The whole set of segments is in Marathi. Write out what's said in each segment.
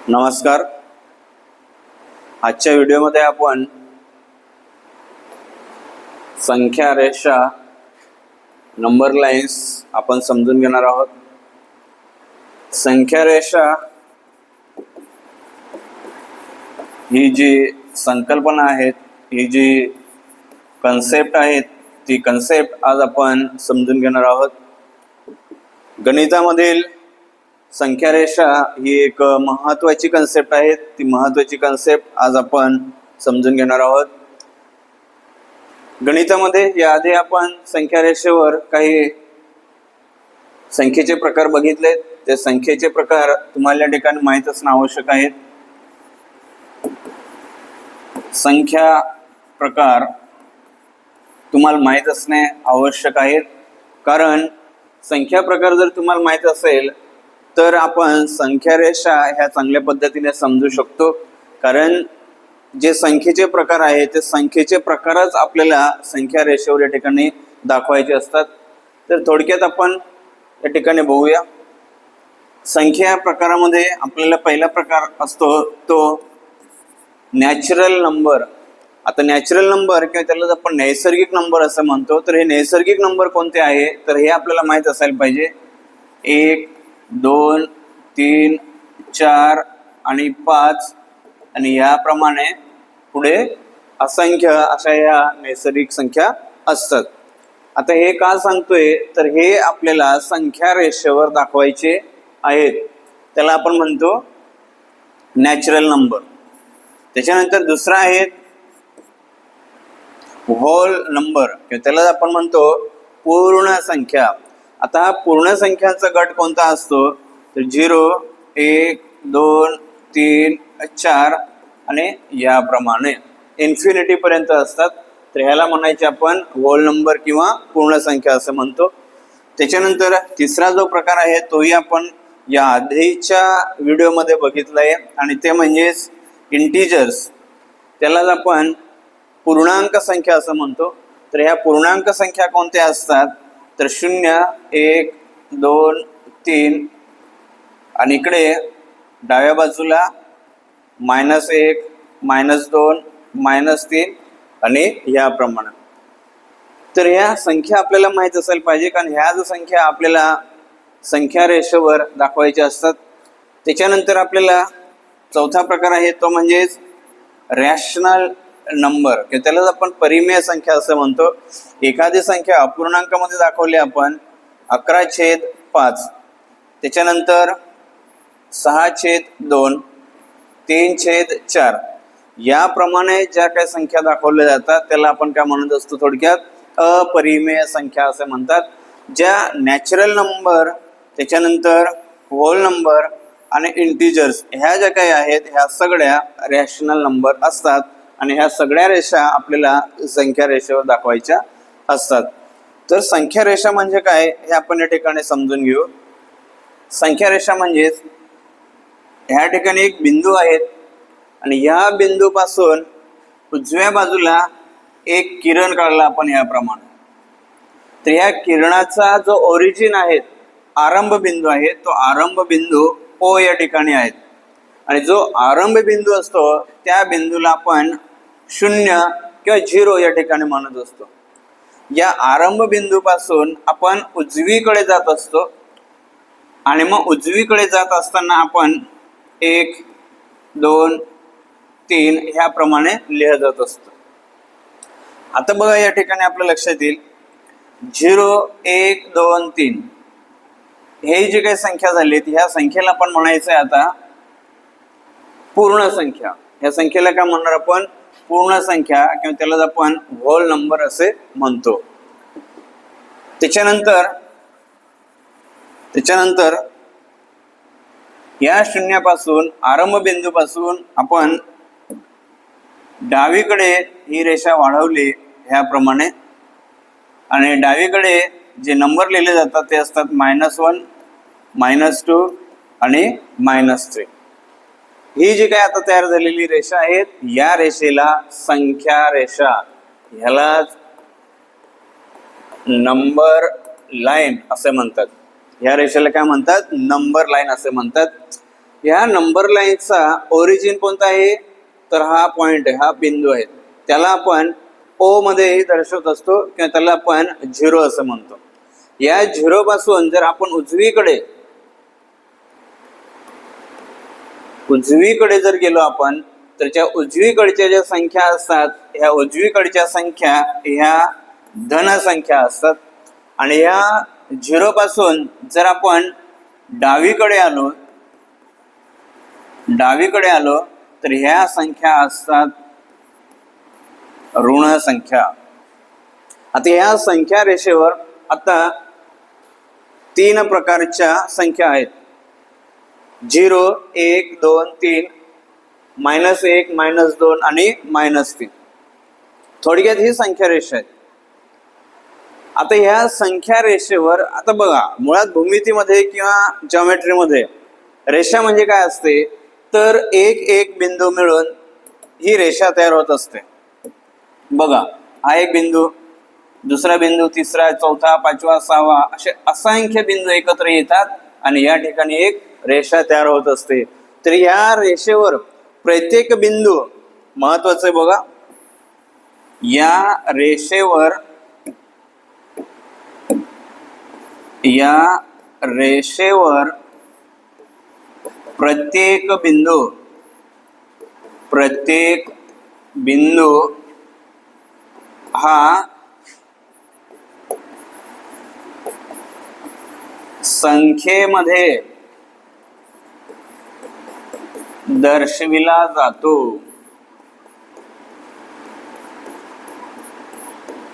नमस्कार. आजच्या व्हिडिओमध्ये आपण संख्या रेषा नंबर लाईन्स आपण समजून घेणार आहोत. संख्या रेषा ही जी संकल्पना आहे, ही जी कन्सेप्ट आहे, ती कन्सेप्ट आज आपण समजून घेणार आहोत. गणितामधील संख्या रेषा ही एक महत्त्वाची कन्सेप्ट आहे. ती महत्त्वाची कन्सेप्ट आज आपण समजून घेणार आहोत. गणितामध्ये याआधी आपण संख्या रेषेवर काही संख्येचे प्रकार बघितले. ते संख्येचे प्रकार तुम्हाला या ठिकाणी माहीत असणं आवश्यक आहे. संख्या प्रकार तुम्हाला माहीत असणे आवश्यक आहे, कारण संख्या प्रकार जर तुम्हाला माहीत असेल तर आपण संख्या रेषा ह्या चांगल्या पद्धतीने समजू शकतो. कारण जे संख्येचे प्रकार आहेत ते संख्येचे प्रकारच आपल्याला संख्या रेषेवर या ठिकाणी दाखवायचे असतात. तर थोडक्यात आपण या ठिकाणी बघूया. संख्या प्रकारामध्ये आपल्याला पहिला प्रकार असतो तो नॅचरल नंबर. आता नॅचरल नंबर किंवा त्याला आपण नैसर्गिक नंबर असं म्हणतो. तर हे नैसर्गिक नंबर कोणते आहे तर हे आपल्याला माहीत असायला पाहिजे. 1, 2, 3, 4 आणि 5 आणि याप्रमाणे पुढे असंख्य अशा या नैसर्गिक संख्या असतात. आता हे का सांगतोय तर हे आपल्याला संख्या रेषेवर दाखवायचे आहेत. त्याला आपण म्हणतो नॅचरल नंबर. त्याच्यानंतर दुसरा आहे होल नंबर, त्याला आपण म्हणतो पूर्ण संख्या. आता हा पूर्ण संख्यांचा गट कोणता असतो तर 0, 1, 2, 3, 4 आणि याप्रमाणे इन्फिनिटी पर्यंत असतात. तर ह्याला म्हणायचे आपण होल नंबर किंवा पूर्ण संख्या असं म्हणतो. त्याच्यानंतर तिसरा जो प्रकार आहे तोही आपण या आधीच्या व्हिडिओमध्ये बघितला आहे आणि ते म्हणजेच इंटिजर्स. त्यालाच आपण पूर्णांक संख्या असं म्हणतो. तर ह्या पूर्णांक संख्या कोणत्या असतात तर 0, 1, 2, 3 आणि इकडे डाव्या बाजूला -1, -2, -3 आणि याप्रमाणे. तर ह्या संख्या आपल्याला माहीत असायला पाहिजे, कारण ह्या जो संख्या आपल्याला संख्या रेषेवर दाखवायच्या असतात. त्याच्यानंतर आपल्याला चौथा प्रकार आहे तो म्हणजेच रॅशनल नंबर, त्याला आपण परिमेय संख्या असं म्हणतो. एखादी संख्या अपूर्णांकामध्ये दाखवली आपण 11/5, त्याच्यानंतर 6/2, 3/4 याप्रमाणे ज्या काही संख्या दाखवल्या जातात त्याला आपण काय म्हणत असतो थोडक्यात अपरिमेय संख्या असं म्हणतात. ज्या नॅचरल नंबर, त्याच्यानंतर होल नंबर आणि इंटिजर्स ह्या ज्या काही आहेत ह्या सगळ्या रॅशनल नंबर असतात आणि ह्या सगळ्या रेषा आपल्याला संख्या रेषेवर दाखवायच्या असतात. तर संख्या रेषा म्हणजे काय हे आपण या ठिकाणी समजून घेऊ. संख्या रेषा म्हणजेच ह्या ठिकाणी एक बिंदू आहेत आणि ह्या बिंदूपासून उजव्या बाजूला एक किरण काढला आपण याप्रमाणे. तर ह्या किरणाचा जो ओरिजिन आहे, आरंभ बिंदू आहे, तो आरंभ बिंदू O या ठिकाणी आहेत आणि जो आरंभ बिंदू असतो त्या बिंदूला आपण 0 किंवा 0 या ठिकाणी म्हणत असतो. या आरंभ बिंदूपासून आपण उजवीकडे जात असतो आणि मग उजवीकडे जात असताना आपण 1, 2, 3 ह्याप्रमाणे लिहित जात असतो. आता बघा या ठिकाणी आपल्या लक्षात येईल 0, 1, 2, 3 हे जी काही संख्या झाली ह्या संख्येला आपण म्हणायचं आहे आता पूर्ण संख्या. ह्या संख्येला काय म्हणणार आपण पूर्ण संख्या किंवा त्याला आपण होल नंबर असे म्हणतो. त्याच्यानंतर या शून्यापासून आरंभ बिंदूपासून आपण डावीकडे ही रेषा वाढवली ह्याप्रमाणे आणि डावीकडे जे नंबर लिहिले जातात ते असतात -1, -2 आणि -3. ही जी काय आता तयार झालेली रेषा आहेत या रेषेला संख्या रेषा, ह्यालाच नंबर लाईन असे म्हणतात. या रेषेला काय म्हणतात नंबर लाईन असे म्हणतात. ह्या नंबर लाईनचा ओरिजिन कोणता आहे, तर हा पॉइंट आहे, हा बिंदू आहे, त्याला आपण ओ मध्ये दर्शवत असतो किंवा त्याला आपण झिरो असं म्हणतो. या झिरो पासून जर आपण उजवीकडे जर गेलो आपण, तर त्या उजवीकडच्या ज्या संख्या असतात, ह्या उजवीकडच्या संख्या ह्या धन संख्या असतात. आणि ह्या झिरो पासून जर आपण डावीकडे आलो तर ह्या संख्या असतात ऋण संख्या. आता ह्या संख्या रेषेवर आता 3 प्रकारच्या संख्या आहेत, 0, 1, 2, 3, -1, -2 आणि -3. थोडक्यात ही संख्या रेषा आहेत. आता ह्या संख्या रेषेवर आता बघा, मुळात भूमितीमध्ये किंवा जॉमेट्रीमध्ये रेषा म्हणजे काय असते, तर एक बिंदू मिळून ही रेषा तयार होत असते. बघा, हा एक बिंदू, दुसरा बिंदू, तिसरा, चौथा, पाचवा, सहावा, असे असंख्य बिंदू एकत्र येतात आणि या ठिकाणी एक रेषा तयार होत असते. तर या रेषेवर प्रत्येक बिंदू महत्वाचं आहे. बघा, या रेषेवर प्रत्येक बिंदू हा संख्येमध्ये दर्शविला जातो.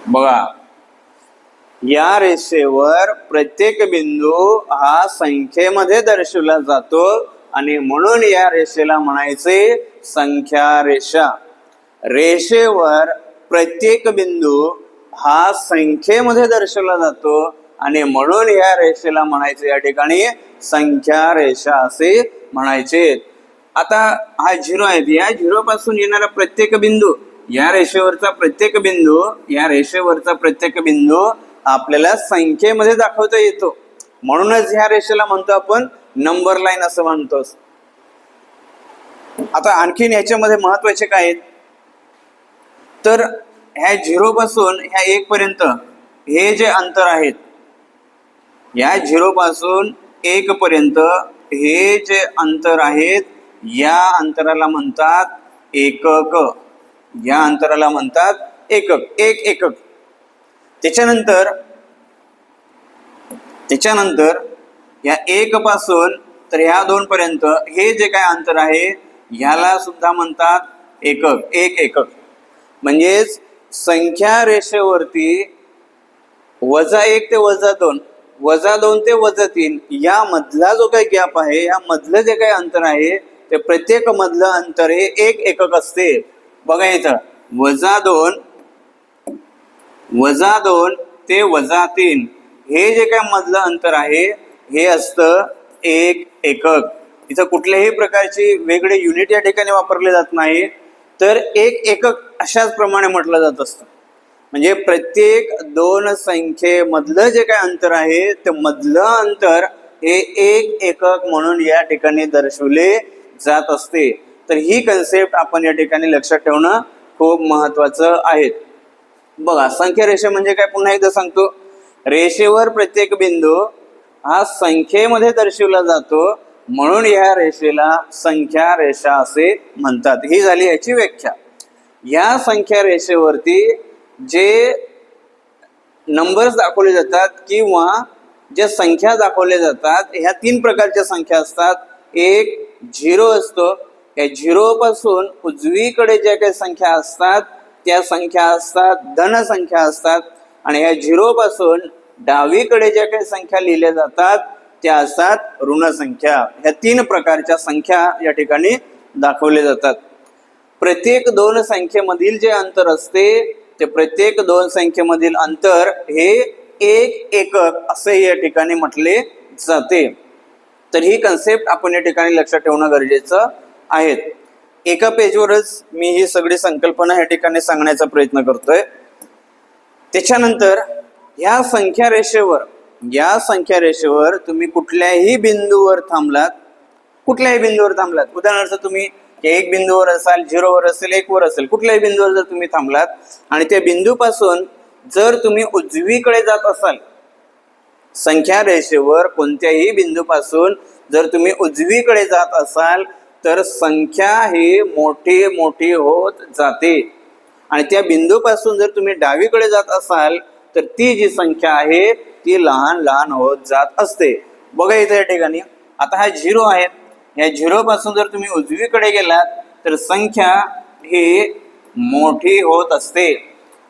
बघा, या रेषेवर प्रत्येक बिंदू हा संख्येमध्ये दर्शविला जातो आणि म्हणून या रेषेला म्हणायचे संख्या रेषा. रेषेवर प्रत्येक बिंदू हा संख्येमध्ये दर्शवला जातो आणि म्हणून या रेषेला म्हणायचे या ठिकाणी संख्या रेषा असे म्हणायचे. आता हा झिरो आहे, या झिरो पासून येणारा प्रत्येक बिंदू, या रेषेवरचा प्रत्येक बिंदू आपल्याला संख्येमध्ये दाखवता येतो. म्हणूनच ह्या रेषेला म्हणतो आपण नंबर लाईन असं म्हणतो. आता आणखीन ह्याच्यामध्ये महत्वाचे काय आहेत, तर ह्या झिरो पासून ह्या 1 पर्यंत हे जे अंतर आहेत, या झिरो पासून 1 पर्यंत हे जे अंतर आहेत, या अंतराला म्हणतात एकक. या अंतराला म्हणतात एकक, एक एकक. त्याच्यानंतर या 1 पासून तर ह्या 2 पर्यंत हे जे काय अंतर आहे, ह्याला सुद्धा म्हणतात एकक, एक एकक. म्हणजेच संख्या रेषेवरती -1 ते -2, -2 ते -3 या मधला जो काही गॅप आहे, या मधलं जे काही अंतर आहे, ते प्रत्येक मधलं अंतर हे एक एकक असते. बघा इथं -2 ते -3 हे जे काय मधलं अंतर आहे, हे असतं एक एकक. इथं कुठल्याही प्रकारची वेगळे युनिट या ठिकाणी वापरले जात नाही, तर एक एकक अशाच प्रमाणे म्हटलं जात असतं. म्हणजे प्रत्येक 2 संख्येमधलं जे काय अंतर आहे, ते मधलं अंतर हे एक एकक म्हणून या ठिकाणी दर्शवले जात असते. तर ही कन्सेप्ट आपण या ठिकाणी लक्षात ठेवणं खूप महत्वाचं आहे. बघा, संख्या रेषा म्हणजे काय, पुन्हा एकदा सांगतो. रेषेवर प्रत्येक बिंदू हा संख्येमध्ये दर्शवला जातो, म्हणून या रेषेला संख्या रेषा असे म्हणतात. ही झाली याची व्याख्या. या संख्या रेषेवरती जे नंबर्स दाखवले जातात किंवा ज्या संख्या दाखवल्या जातात, ह्या 3 प्रकारच्या संख्या असतात. एक झिरो असतो, या झिरो पासून उजवीकडे ज्या काही संख्या असतात, त्या संख्या असतात धन संख्या असतात. आणि ह्या झिरो पासून डावीकडे ज्या काही संख्या लिहिल्या जातात, त्या असतात ऋण संख्या. ह्या 3 प्रकारच्या संख्या या ठिकाणी दाखवल्या जातात. प्रत्येक 2 संख्येमधील जे अंतर असते, ते प्रत्येक 2 संख्येमधील अंतर हे एक एकक असे या ठिकाणी म्हटले जाते. तर ही कन्सेप्ट आपण या ठिकाणी लक्षात ठेवणं गरजेचं आहे. एका पेजवरच मी ही सगळी संकल्पना या ठिकाणी सांगण्याचा प्रयत्न करतोय. त्याच्यानंतर या संख्या रेषेवर तुम्ही कुठल्याही बिंदूवर थांबलात कुठल्याही बिंदूवर थांबलात, उदाहरणार्थ तुम्ही एक बिंदूवर असाल, 0वर असेल, 1वर असेल, कुठल्याही बिंदूवर जर तुम्ही थांबलात आणि त्या बिंदूपासून जर तुम्ही उजवीकडे जात असाल, संख्या रेषेवर कोणत्याही बिंदूपासून जर तुम्ही उजवीकडे जात असाल तर संख्या ही मोठी मोठी होत जाते आणि त्या बिंदूपासून जर तुम्ही डावीकडे जात असाल तर ती जी संख्या आहे ती लहान लहान होत जात असते. बघा इथे या ठिकाणी आता हा 0 आहे, या 0 पासून जर तुम्ही उजवीकडे गेलात तर संख्या ही मोठी होत असते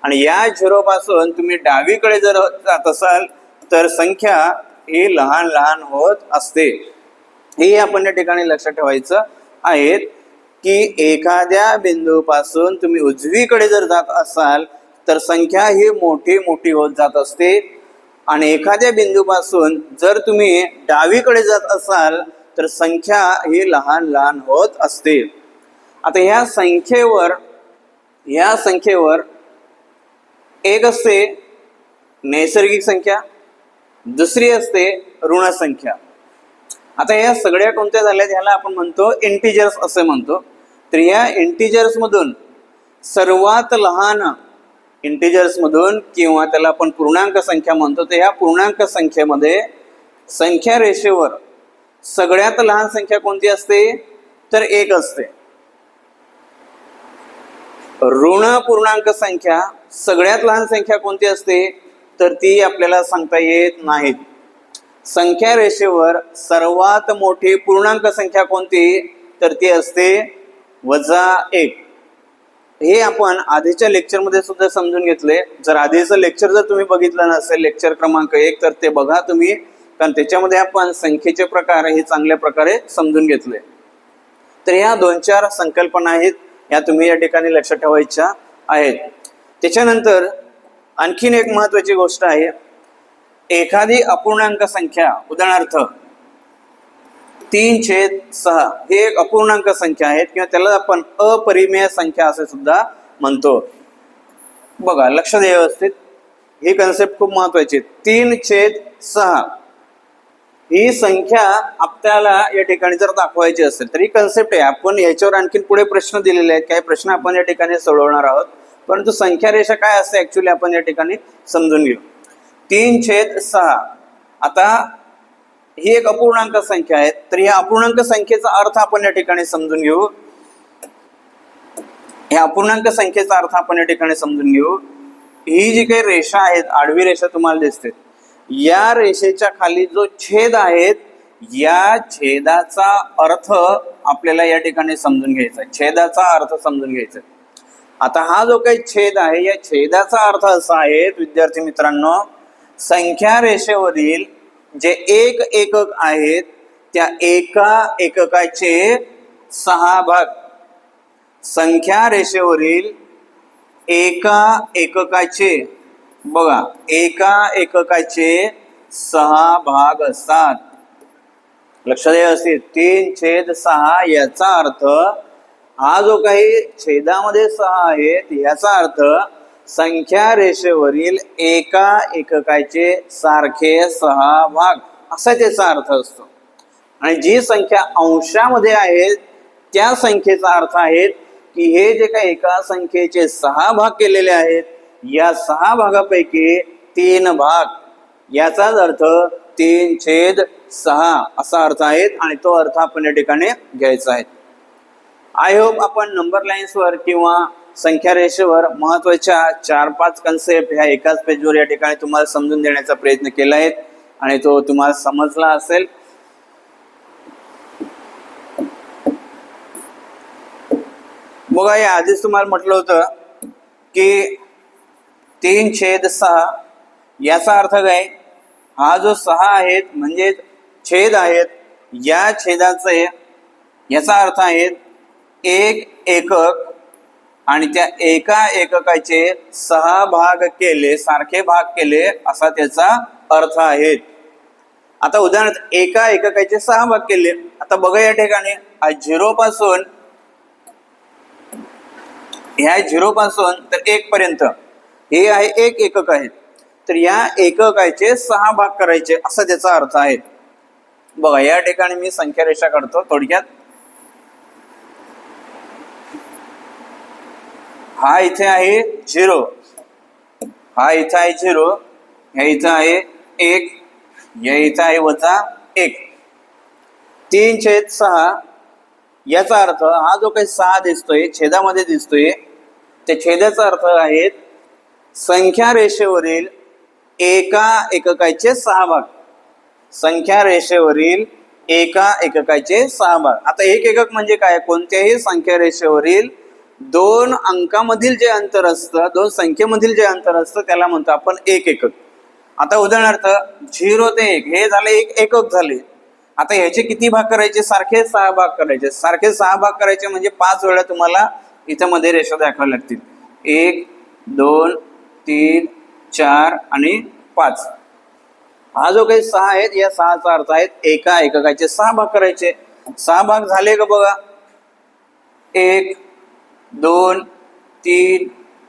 आणि या 0 पासून तुम्ही डावीकडे जर जात असाल तर संख्या ही लहान लहान होत असते. हे आपण या ठिकाणी लक्षात ठेवायचं आहे की एखाद्या बिंदूपासून तुम्ही उजवीकडे जर जात असाल तर संख्या ही मोठी मोठी होत जात असते आणि एखाद्या बिंदूपासून जर तुम्ही डावीकडे जात असाल तर संख्या ही लहान लहान होत असते. आता ह्या संख्येवर एक असते नैसर्गिक संख्या, दुसरी असते ऋण संख्या. आता या सगळ्या कोणत्या झाल्या ह्याला आपण म्हणतो इंटिजर्स असे म्हणतो. तर या इंटिजर्स मधून सर्वात लहान इंटिजर्स मधून किंवा त्याला आपण पूर्णांक संख्या म्हणतो, तर ह्या पूर्णांक संख्येमध्ये संख्या रेषेवर सगळ्यात लहान संख्या कोणती असते तर 1 असते. ऋण पूर्णांक संख्या सगळ्यात लहान संख्या कोणती असते तर ती आपल्याला सांगता येत नाहीत. संख्या रेषेवर सर्वात मोठी पूर्णांक संख्या कोणती तर ती असते -1. हे आपण आधीच्या लेक्चरमध्ये सुद्धा समजून घेतले. जर आधीचं लेक्चर जर तुम्ही बघितलं नसेल, लेक्चर क्रमांक 1, तर ते बघा तुम्ही, कारण त्याच्यामध्ये आपण संख्येचे प्रकार हे चांगल्या प्रकारे समजून घेतले. तर ह्या 2-4 संकल्पना आहेत, या तुम्ही या ठिकाणी लक्षात ठेवायच्या आहेत. त्याच्यानंतर आणखीन एक महत्वाची गोष्ट आहे, एखादी अपूर्णांक संख्या, उदाहरणार्थ 3/6 हे एक अपूर्णांक संख्या आहे किंवा त्याला आपण अपरिमेय संख्या असे सुद्धा म्हणतो. बघा लक्ष द्या व्यवस्थित, ही कन्सेप्ट खूप महत्वाची आहे. 3/6 ही संख्या आपल्याला या ठिकाणी जर दाखवायची असेल तर ही कन्सेप्ट आहे. आपण याच्यावर आणखीन पुढे प्रश्न दिलेले आहेत, काही प्रश्न आपण या ठिकाणी सोडवणार आहोत, परंतु संख्या रेषा काय असते ऍक्च्युली आपण या ठिकाणी समजून घेऊ. 3/6 आता ही एक अपूर्णांक संख्या आहे, तर या अपूर्णांक संख्येचा अर्थ आपण या ठिकाणी समजून घेऊ. या अपूर्णांक संख्येचा अर्थ आपण या ठिकाणी समजून घेऊ. ही जी काही रेषा आहेत, आडवी रेषा तुम्हाला दिसते, या रेषेच्या खाली जो छेद आहेत, या छेदाचा अर्थ आपल्याला या ठिकाणी समजून घ्यायचा आहे. छेदाचा अर्थ समजून घ्यायचा आहे. आता हा जो काही छेद आहे, या छेदाचा अर्थ असा आहे विद्यार्थी मित्रांनो, संख्या रेषेवरील जे एक एकक आहेत त्या एका एककाचे 6 भाग, संख्या रेषेवरील एका एककाचे, बघा एका एककाचे 6 भाग असतात. लक्षात द्या असेल 3/6 याचा अर्थ हा जो काही छेदामध्ये 6 आहेत याचा अर्थ संख्या रेषेवरील एका एककाचे सारखे 6 भाग असा त्याचा अर्थ असतो. आणि जी संख्या अंशामध्ये आहेत त्या संख्येचा अर्थ आहे की हे जे काही एका संख्येचे 6 भाग केलेले आहेत, या 6 भागापैकी 3 भाग, याचाच अर्थ 3/6 असा अर्थ आहे आणि तो अर्थ आपण या ठिकाणी घ्यायचा आहे. आय होप आपण नंबर लाईन्सवर किंवा संख्या रेषेवर महत्वाच्या 4-5 कन्सेप्ट ह्या एकाच पेजवर या ठिकाणी तुम्हाला समजून देण्याचा प्रयत्न केला आहे आणि तो तुम्हाला समजला असेल. बघा या आधीच तुम्हाला म्हटलं होतं की 3/6 याचा अर्थ काय, हा जो 6 आहेत म्हणजे छेद आहेत, या छेदाचे याचा अर्थ आहे एक एकक आणि त्या एका एककाचे 6 भाग केले, सारखे भाग केले असा त्याचा अर्थ आहे. आता उदाहरणार्थ एका एककाचे 6 भाग केले. आता बघा या ठिकाणी 0 पासून ह्या 0 पासून तर 1 पर्यंत हे आहे एक एकक आहे, तर या एककाचे 6 भाग करायचे असा त्याचा अर्थ आहे. बघा या ठिकाणी मी संख्या रेषा काढतो थोडक्यात. हा इथे आहे 0, हा इथे आहे 0, ह्या इथं आहे 1, या इथं आहे -1. 3/6 याचा अर्थ हा जो काही 6 दिसतोय छेदामध्ये दिसतोय त्या छेदाचा अर्थ आहे संख्या रेषेवरील एका एककाचे 6 भाग. संख्या रेषेवरील एका एककाचे 6 भाग. आता एक एकक म्हणजे काय? कोणत्याही संख्या रेषेवरील 2 अंकामधील जे अंतर असतं, 2 संख्येमधील जे अंतर असतं त्याला म्हणतो आपण एक एकक. आता उदाहरणार्थ 0 ते 1 हे झाले एक एकक झाले. आता ह्याचे किती भाग करायचे? सारखे 6 भाग करायचे. सारखे 6 भाग करायचे म्हणजे 5 वेळा तुम्हाला इथं मध्ये रेषा दाखवाव्या लागतील. 1, 2, 3, 4 आणि 5. हा जो काही 6 आहेत या 6चा अर्थ आहे एका एककाचे 6 भाग करायचे. 6 भाग झाले का बघा? 1, 2, 3,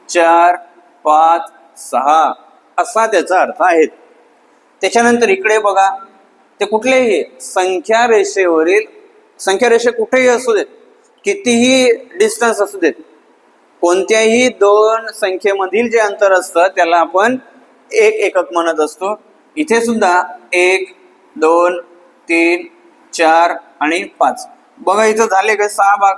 4, 5, 6 असा त्याचा अर्थ आहे. त्याच्यानंतर इकडे बघा, ते कुठलेही संख्या रेषेवरील, संख्या रेषे कुठेही असू देत, कितीही डिस्टन्स असू देत, कोणत्याही 2 संख्येमधील जे अंतर असतं त्याला आपण एक एकक म्हणत असतो. इथे सुद्धा 1, 2, 3, 4 आणि 5. बघा इथं झाले काय 6 भाग.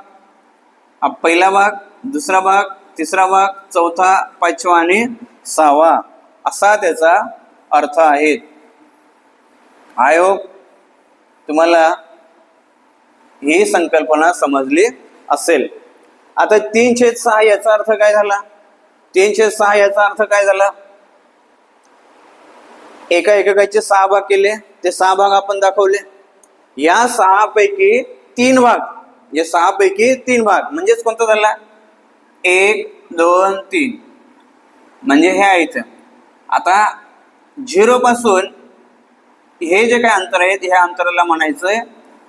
पहिला भाग, दुसरा भाग, तिसरा भाग, चौथा, 5वा आणि 6वा असा त्याचा अर्थ आहे. आय होप तुम्हाला ही संकल्पना समजली असेल. आता 3/6 याचा अर्थ काय झाला? 3/6 याचा अर्थ काय झाला? एका एककाचे 6 भाग केले, ते 6 भाग आपण दाखवले. या 6 पैकी 3 भाग, या 6 पैकी 3 भाग म्हणजेच कोणता झाला? 1, 2, 3 म्हणजे हे आहे इथं. आता 0 पासून हे जे काही अंतर आहे ह्या अंतराला म्हणायचंय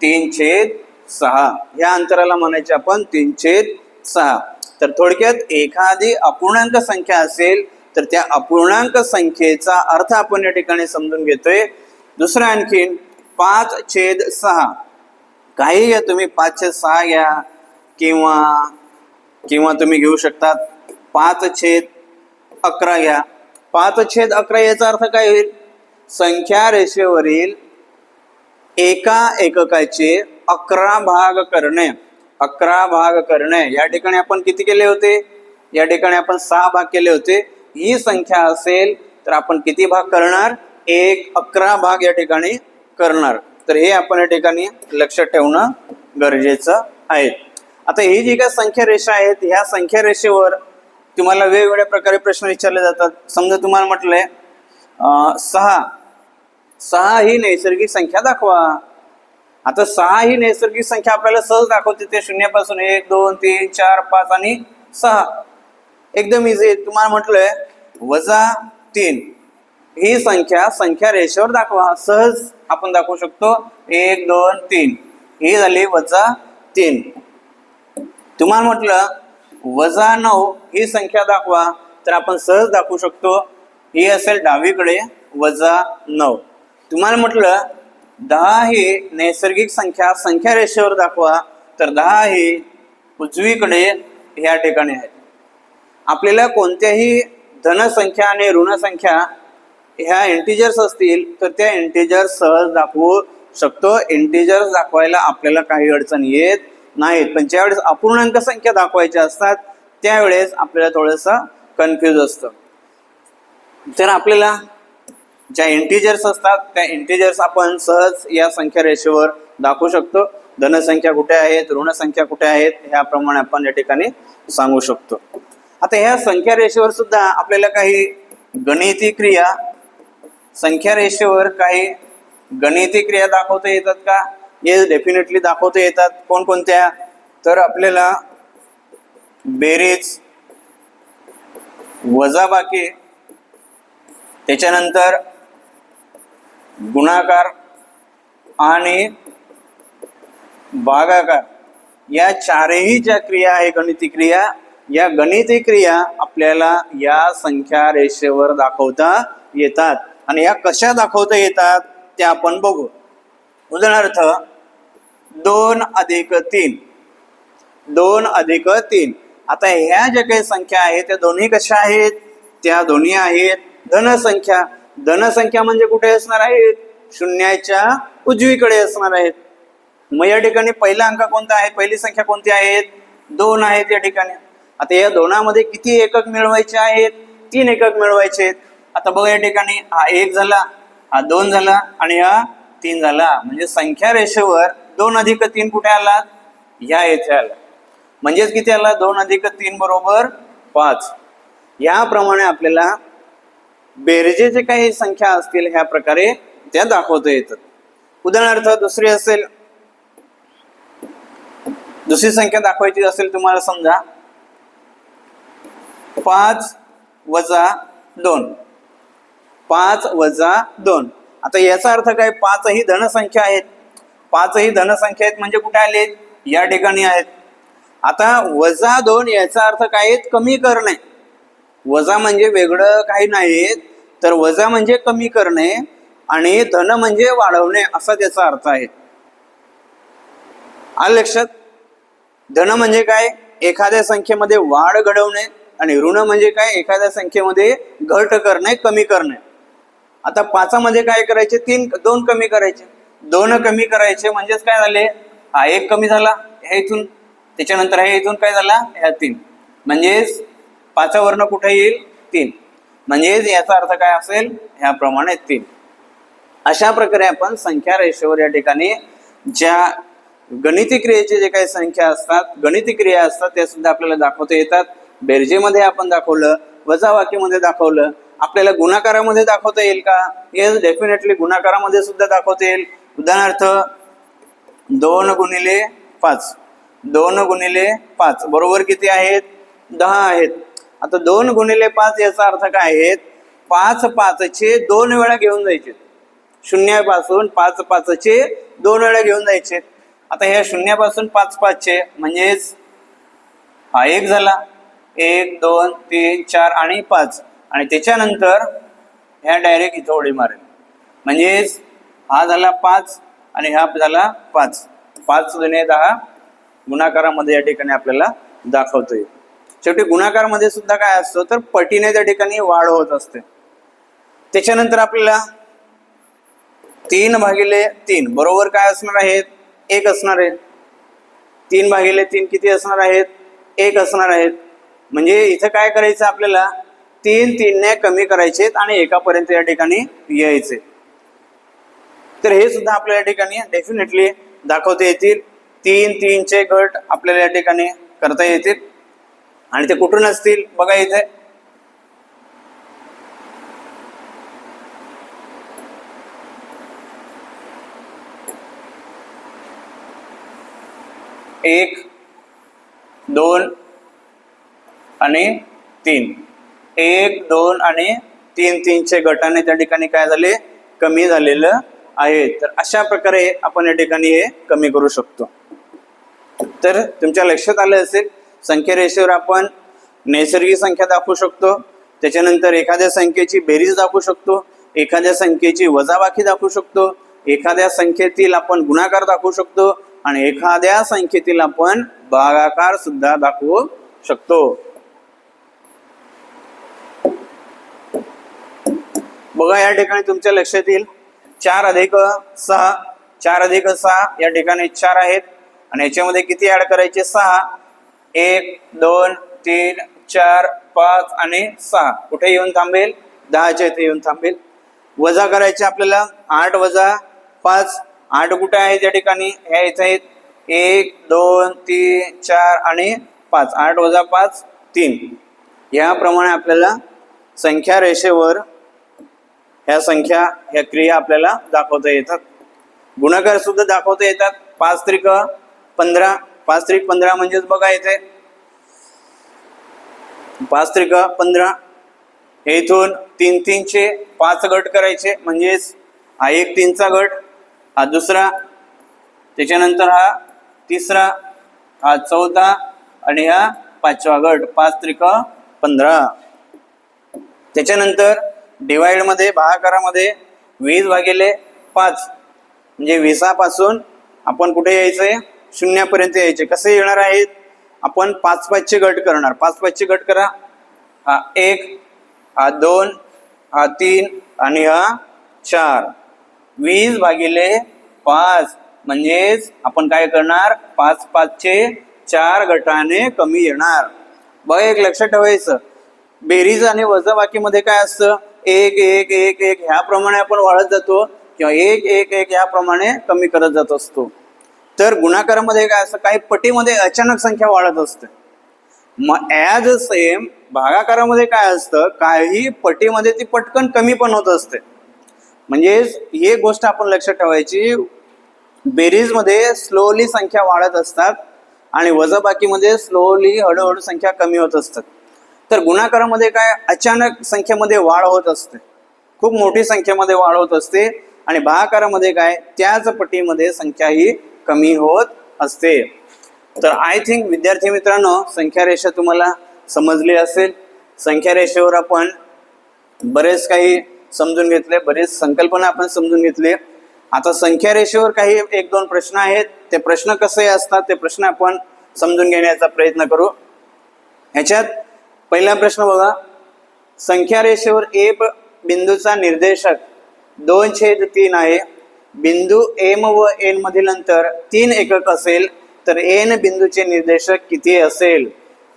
3/6. ह्या अंतराला म्हणायचे आपण 3/6. तर थोडक्यात एखादी अपूर्णांक संख्या असेल तर त्या अपूर्णांक संख्येचा अर्थ आपण या ठिकाणी समजून घेतोय. दुसरं आणखीन 5/6. काही घ्या तुम्ही, 5/6 घ्या किंवा तुम्ही घेऊ शकतात 5/11 घ्या. 5/11 याचा अर्थ काय होईल? संख्या रेषेवरील एका एककाचे 11 भाग करणे. 11 भाग करणे. या ठिकाणी आपण किती केले होते? या ठिकाणी आपण 6 भाग केले होते. ही संख्या असेल तर आपण किती भाग करणार? 11 भाग या ठिकाणी करणार. तर हे आपण या ठिकाणी लक्षात ठेवणं गरजेचं आहे. आता ही जी काही संख्या रेषा आहेत ह्या संख्या रेषेवर तुम्हाला वेगवेगळ्या प्रकारे प्रश्न विचारले जातात. समजा तुम्हाला म्हटलंय 6 ही नैसर्गिक संख्या दाखवा. आता 6 ही नैसर्गिक संख्या आपल्याला सहज दाखवते. ते 0 पासून 1, 2, 3, 4, 5 आणि 6 एकदम इझी. तुम्हाला म्हटलंय -3 ही संख्या रेषेवर दाखवा. सहज आपण दाखवू शकतो. 1, 2, 3 ही झाली -3. तुम्हाला म्हटलं -9 ही संख्या दाखवा तर आपण सहज दाखवू शकतो. ही असेल डावीकडे -9. तुम्हाला म्हटलं 10 ही नैसर्गिक संख्या रेषेवर दाखवा तर 10 ही उजवीकडे ह्या ठिकाणी आहे. आपल्याला कोणत्याही धनसंख्या आणि ऋणसंख्या ह्या इंटिजर्स असतील तर त्या इंटिजर्स सहज दाखवू शकतो. इंटिजर्स दाखवायला आपल्याला काही अडचण येत नाहीत. पण ज्यावेळेस अपूर्णांक संख्या दाखवायच्या असतात त्यावेळेस आपल्याला थोडंसं कन्फ्यूज असतं. तर आपल्याला ज्या इंटिजर्स असतात त्या इंटिजर्स आपण सहज या संख्या रेषेवर दाखवू शकतो. धनसंख्या कुठे आहेत, ऋणसंख्या कुठे आहेत ह्याप्रमाणे आपण या ठिकाणी सांगू शकतो. आता ह्या संख्या रेषेवर सुद्धा आपल्याला काही गणिती क्रिया, संख्या रेषेवर काही गणिती क्रिया दाखवता येतात का? हे डेफिनेटली दाखवता येतात. कोणकोणत्या? तर आपल्याला बेरीज, वजाबाकी, त्याच्यानंतर गुणाकार आणि भागाकार या चारही ज्या क्रिया आहे गणिती क्रिया, या गणिती क्रिया आपल्याला या संख्या रेषेवर दाखवता येतात. आणि या कशा दाखवता येतात त्या आपण बघू. उदाहरणार्थ 2+3, 2+3. आता ह्या ज्या काही संख्या आहेत त्या दोन्ही कशा आहेत? त्या दोन्ही आहेत धनसंख्या. धनसंख्या म्हणजे कुठे असणार आहेत? शून्याच्या उजवीकडे असणार आहेत. मग या ठिकाणी पहिला अंक कोणता आहे? पहिली संख्या कोणती आहेत? 2 आहेत या ठिकाणी. आता या दोनामध्ये किती एकक मिळवायचे आहेत? 3 एकक मिळवायचे आहेत. आता बघा या ठिकाणी हा 1 झाला, हा 2 झाला आणि हा 3 झाला. म्हणजे संख्या रेषेवर 2+3 कुठे आला? ह्या येथे आला. म्हणजेच किती आला? 2+3 बरोबर 5. याप्रमाणे आपल्याला बेरजेचे काही संख्या असतील ह्या प्रकारे त्या दाखवता येतात. उदाहरणार्थ दुसरी संख्या दाखवायची असेल तुम्हाला, समजा 5+2. 5+2. आता याचा अर्थ काय? 5 ही धनसंख्या आहेत. 5 ही धनसंख्या आहेत म्हणजे कुठे आलेत? या ठिकाणी आहेत. आता -2 याचा अर्थ काय आहेत? कमी करणे. वजा म्हणजे वेगळं काही नाही, तर वजा म्हणजे कमी करणे आणि धन म्हणजे वाढवणे असा त्याचा अर्थ आहे. आलं लक्षात? धन म्हणजे काय? एखाद्या संख्येमध्ये वाढ घडवणे आणि ऋण म्हणजे काय? एखाद्या संख्येमध्ये घट करणे, कमी करणे. आता 5 मध्ये काय करायचे? 2 कमी करायचे. 2 कमी करायचे म्हणजेच काय झाले? हा 1 कमी झाला ह्या इथून, त्याच्यानंतर ह्या इथून काय झाला? ह्या 3. म्हणजेच 5 वरनं कुठे येईल? 3. म्हणजेच याचा अर्थ काय असेल? ह्याप्रमाणे 3. अशा प्रकारे आपण संख्या रेषेवर या ठिकाणी ज्या गणिती क्रियेचे जे काही संख्या असतात, गणिती क्रिया असतात, त्या सुद्धा आपल्याला दाखवता येतात. बेरजेमध्ये आपण दाखवलं, वजाबाकीमध्ये दाखवलं. आपल्याला गुणाकारामध्ये दाखवता येईल का? येस, डेफिनेटली गुणाकारामध्ये सुद्धा दाखवता येईल. उदाहरणार्थ 2×5. 2×5 बरोबर किती आहेत? 10 आहेत. आता 2×5 याचा अर्थ काय आहे? 5 5चे 2 वेळा घेऊन जायचे. शून्यापासून 5 5चे 2 वेळा घेऊन जायचे. आता ह्या शून्यापासून 5 5चे म्हणजेच हा 1 झाला, 1 2 3 4 आणि 5, आणि त्याच्यानंतर ह्या डायरेक्ट इथं उडी मारेल. म्हणजेच हा झाला 5 आणि हा झाला 5. 5 × 10 गुणाकारामध्ये या ठिकाणी आपल्याला दाखवता येईल. शेवटी गुणाकारामध्ये सुद्धा काय असतं? तर पटीने त्या ठिकाणी वाढ होत असते. त्याच्यानंतर आपल्याला 3/3 बरोबर काय असणार आहेत? 1 असणार आहेत. 3/3 किती असणार आहेत? 1 असणार आहेत. म्हणजे इथं काय करायचं आपल्याला? 3 ने कमी करायचे आणि 1 पर्यंत या ठिकाणी यायचे. तर हे सुद्धा आपल्या या ठिकाणी डेफिनेटली दाखवता येतील. 3 चे गट आपल्याला या ठिकाणी करता येतील. आणि ते कुठून असतील? बघा इथे एक, 2 आणि 3. 1 2 आणि 3 चे गटाने त्या ठिकाणी काय झाले? कमी झालेलं आहे. तर अशा प्रकारे आपण या ठिकाणी हे कमी करू शकतो. तर तुमच्या लक्षात आलं असेल, संख्या रेषेवर आपण नैसर्गिक संख्या दाखवू शकतो, त्याच्यानंतर एखाद्या संख्येची बेरीज दाखवू शकतो, एखाद्या संख्येची वजाबाकी दाखवू शकतो, एखाद्या संख्येतील आपण गुणाकार दाखवू शकतो आणि एखाद्या संख्येतील आपण भागाकार सुद्धा दाखवू शकतो. बघा या ठिकाणी तुमच्या लक्षात येईल 4+6. 4+6 या ठिकाणी 4 आहेत आणि याच्यामध्ये किती ऍड करायचे? 6. 1 2 3 4 5 आणि 6 कुठे येऊन थांबेल? 10च्या इथे येऊन थांबेल. वजा करायचे आपल्याला 8 - 5. 8 कुठे आहे? त्या ठिकाणी ह्या इथे आहेत. 1 2 3 4 आणि 5. 8 - 5 3. याप्रमाणे आपल्याला संख्या रेषेवर ह्या संख्या, ह्या क्रिया आपल्याला दाखवता येतात. गुणाकार सुद्धा दाखवता येतात. 5 त्रिक 15. 5 त्रिक 15 म्हणजेच बघा इथे 5 त्रिक 15. हे इथून 3 चे 5 गट करायचे. म्हणजेच हा 1 3चा गट, हा दुसरा, त्याच्यानंतर हा तिसरा, हा चौथा आणि हा 5वा गट. 5 त्रिक 15. त्याच्यानंतर डिवाइड मध्ये, भागाकारामध्ये 20/5. म्हणजे 20 पासून आपण कुठे यायचंय, शून्यापर्यंत यायचे. कसे येणार आहेत, आपण 5-5चे गट करणार. 5-5चे गट करा. हा 1, हा 2, हा 3 आणि हा 4. 20 भागिले 5 म्हणजेच आपण काय करणार, 5-5चे 4 गटाने कमी येणार. बघा एक लक्षात ठेवायचं, बेरीज आणि वजाबाकीमध्ये काय असतं, 1 1 1 1 ह्याप्रमाणे आपण वाढत जातो किंवा 1 1 1 ह्याप्रमाणे कमी करत जात असतो. तर गुणाकारामध्ये काय असतं, काही पटीमध्ये अचानक संख्या वाढत असते. मग ॲज सेम भागाकारामध्ये काय असतं, काही पटीमध्ये ती पटकन कमी पण होत असते. म्हणजेच ही गोष्ट आपण लक्षात ठेवायची, बेरीजमध्ये स्लोली संख्या वाढत असतात आणि वजाबाकीमध्ये स्लोली हळूहळू संख्या कमी होत असतात. तर गुणाकारामध्ये काय, अचानक संख्येमध्ये वाढ होत असते, खूप मोठी संख्येमध्ये वाढ होत असते. आणि भागाकारामध्ये काय, त्याच पटीमध्ये संख्या ही कमी होत असते. तर आय थिंक विद्यार्थी मित्रांनो, संख्या रेषा तुम्हाला समजली असेल. संख्या रेषेवर आपण बरेच काही समजून घेतले, बरेच संकल्पना आपण समजून घेतली. आता संख्या रेषेवर काही 1-2 प्रश्न आहेत. ते प्रश्न कसे असतात ते प्रश्न आपण समजून घेण्याचा प्रयत्न करू. ह्याच्यात पहिला प्रश्न बघा, संख्या रेषेवर ए बिंदूचा निर्देशक 2/3 आहे. बिंदू एम व एन मधील अंतर 3 एकक असेल तर एन बिंदूचे निर्देशक किती असेल,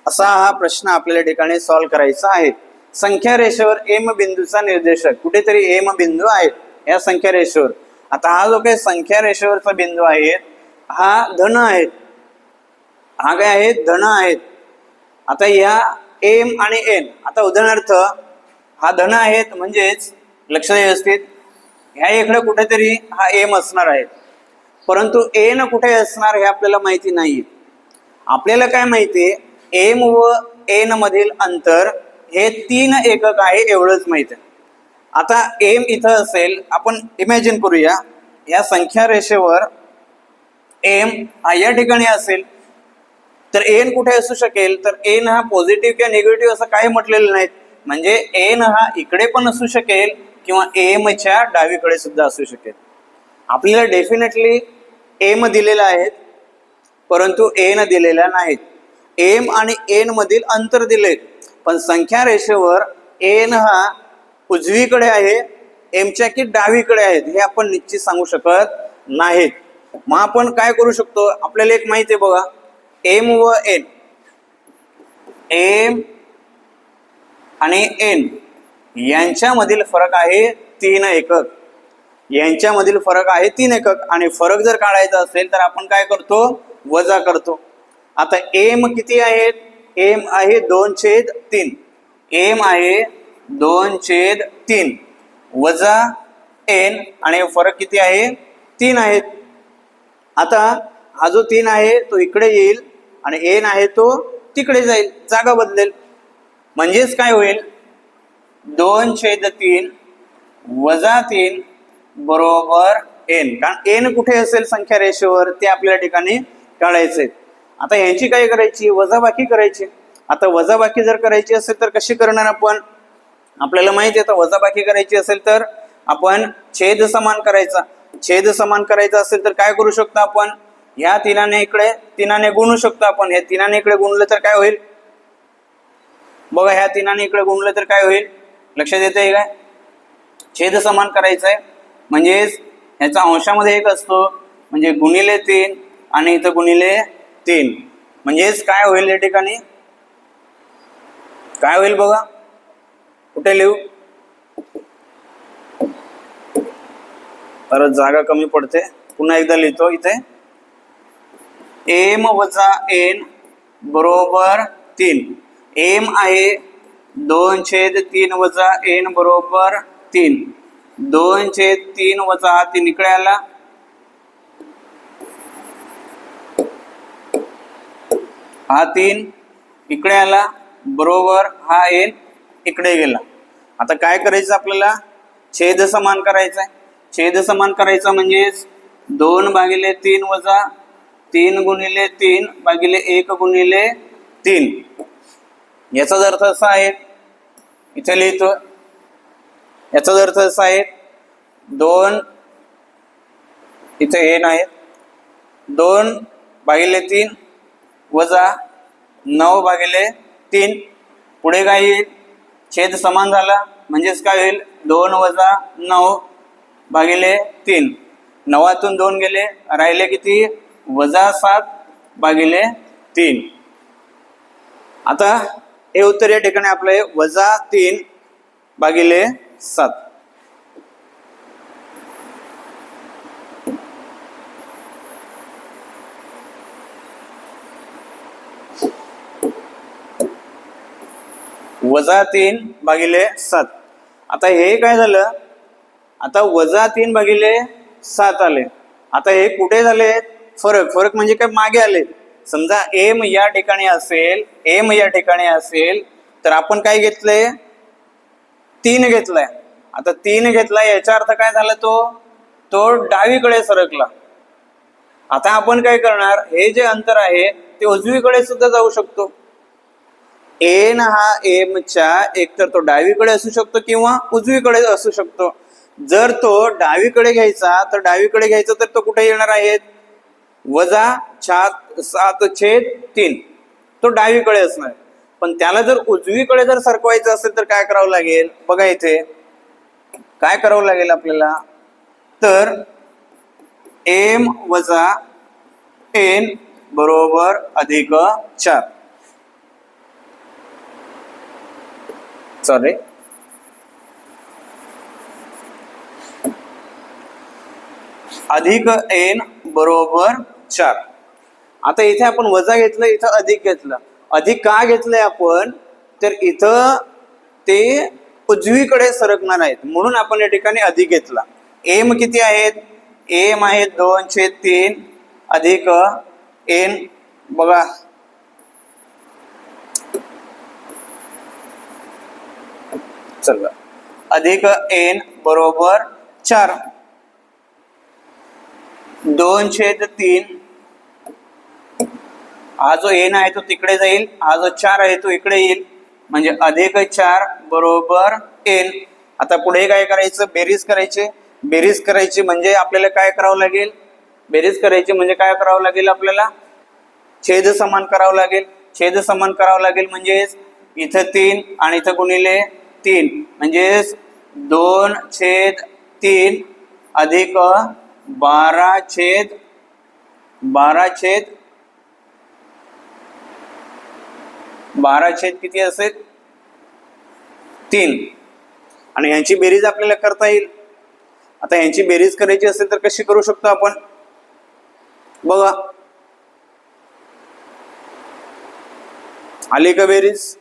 असा हा प्रश्न आपल्याला ठिकाणी सॉल्व्ह करायचा आहे. संख्या रेषेवर एम बिंदूचा निर्देशक, कुठेतरी एम बिंदू आहे या संख्या रेषेवर. आता हा जो काही संख्या रेषेवरचा बिंदू आहे हा धन आहे, हा काय आहे, धन आहेत. आता या एम आणि एन, आता उदाहरणार्थ हा धन आहेत म्हणजेच लक्ष व्यवस्थित, ह्या इकडे कुठेतरी हा एम असणार आहे, परंतु एन कुठे असणार हे आपल्याला माहिती नाही. आपल्याला काय माहितीये, एम व एन मधील अंतर हे 3 एकक आहे एवढंच माहिती आहे. आता एम इथं असेल, आपण इमॅजिन करूया या संख्या रेषेवर एम हा या ठिकाणी असेल, तर एन कुठे असू शकेल, तर एन हा पॉझिटिव्ह किंवा निगेटिव्ह असं काही म्हटलेलं नाही. म्हणजे एन हा इकडे पण असू शकेल किंवा एमच्या डावीकडे सुद्धा असू शकेल. आपल्याला डेफिनेटली एम दिलेला आहे परंतु एन दिलेला नाहीत. एम आणि एन मधील अंतर दिले, पण संख्या रेषेवर एन हा उजवीकडे आहे, एमच्या की डावीकडे आहेत हे आपण निश्चित सांगू शकत नाहीत. मग आपण काय करू शकतो, आपल्याला एक माहिती आहे बघा, एम व एन, एम आणि एन यांच्यामधील फरक आहे 3 एकक. यांच्यामधील फरक आहे 3 एकक. आणि फरक जर काढायचा असेल तर आपण काय करतो, वजा करतो. आता एम किती आहेत, एम आहे 2/3, एम आहे 2/3 वजा एन, आणि फरक किती आहे, 3 आहेत. आता हा जो 3 आहे तो इकडे येईल आणि एन आहे तो तिकडे जाईल, जागा बदलेल. म्हणजेच काय होईल, 2/3 वजा 3 बरोबर एन. कारण एन कुठे असेल संख्या रेषेवर ते आपल्या ठिकाणी काढायचंय. आता ह्यांची काय करायची, वजाबाकी करायची. आता वजाबाकी जर करायची असेल तर कशी करणार आपण, आपल्याला माहिती आहे, तर वजाबाकी करायची असेल तर आपण छेद समान करायचा. छेद समान करायचा असेल तर काय करू शकतो आपण, ह्या 3 इकडे 3 गुणू शकतो आपण. ह्या 3 इकडे गुणलं तर काय होईल बघा, ह्या 3 इकडे गुणलं तर काय होईल, लक्षात येतंय काय, छेद समान करायचं आहे. म्हणजेच ह्याचा अंशामध्ये 1 असतो, म्हणजे गुणिले 3 आणि इथं गुणिले 3. म्हणजेच काय होईल या ठिकाणी, काय होईल बघा, कुठे लिहू, परत जागा कमी पडते, पुन्हा एकदा लिहितो इथे, एम वजा एन बरोबर 3. एम आहे 2/3 वजा एन बरोबर 3. 2/3 वजा 3 इकडे आला, हा 3 इकडे आला बरोबर हा एन इकडे गेला. आता काय करायचं आपल्याला, छेद समान करायचा आहे. छेद समान करायचा म्हणजेच 2/3 वजा 3 गुणिले 3 भागिले 1 गुणिले 3. याचा अर्थ असा आहे, इथे लिहितो, याचा अर्थ असा आहे 2 इथे एन आहेत, 2/3 वजा 9/3, पुढे काय येईल, छेद समान झाला म्हणजेच काय होईल, 2 वजा 9/3, 9तून 2 गेले, राहिले किती, वजा 7/3. आता हे उत्तर या ठिकाणी आपलं आहे वजा 3/7. वजा 3/7. आता हे काय झालं, आता वजा 3/7 आले. आता हे कुठे झाले, फरक म्हणजे काय, मागे आले. समजा एम या ठिकाणी असेल, तर आपण काय घेतलंय, 3 घेतलाय. आता 3 घेतलाय याचा अर्थ काय झाला, तो डावीकडे सरकला. आता आपण काय करणार, हे जे अंतर आहे ते उजवीकडे सुद्धा जाऊ शकतो. एन हा एमच्या एकतर तो डावीकडे असू शकतो किंवा उजवीकडे असू शकतो. जर तो डावीकडे घ्यायचा तर तो कुठे येणार आहे, वजा 7/3, तो डावीकडे असणार. पण त्याला जर उजवीकडे जर सरकवायचं असेल तर काय करावं लागेल, बघा इथे काय करावं लागेल आपल्याला, तर एम वजा एन बरोबर अधिक 4, सॉरी अधिक एन बरोबर 4. आता इथे आपण वजा घेतलं, इथं अधिक घेतलं. अधिक का घेतलंय आपण, तर इथं ते उजवीकडे सरकणार आहेत म्हणून आपण या ठिकाणी अधिक घेतला. एम किती आहेत, एम आहेत 2/3 अधिक एन, बघा चला, अधिक एन बरोबर 4. 2/3, हा जो एन आहे तो तिकडे जाईल, हा जो 4 आहे तो इकडे येईल, म्हणजे अधिक 4 बरोबर एन. आता पुढे काय करायचं, बेरीज करायची म्हणजे आपल्याला काय करावं लागेल, आपल्याला छेद समान करावं लागेल. म्हणजे इथं 3 आणि इथं गुणिले 3, म्हणजे 2/3 अधिक 12 किती असेल, 3. आणि यांची बेरीज आपल्याला करता येईल. आता यांची बेरीज करायची असेल तर कशी करू शकतो आपण, बघा आली का बेरीज,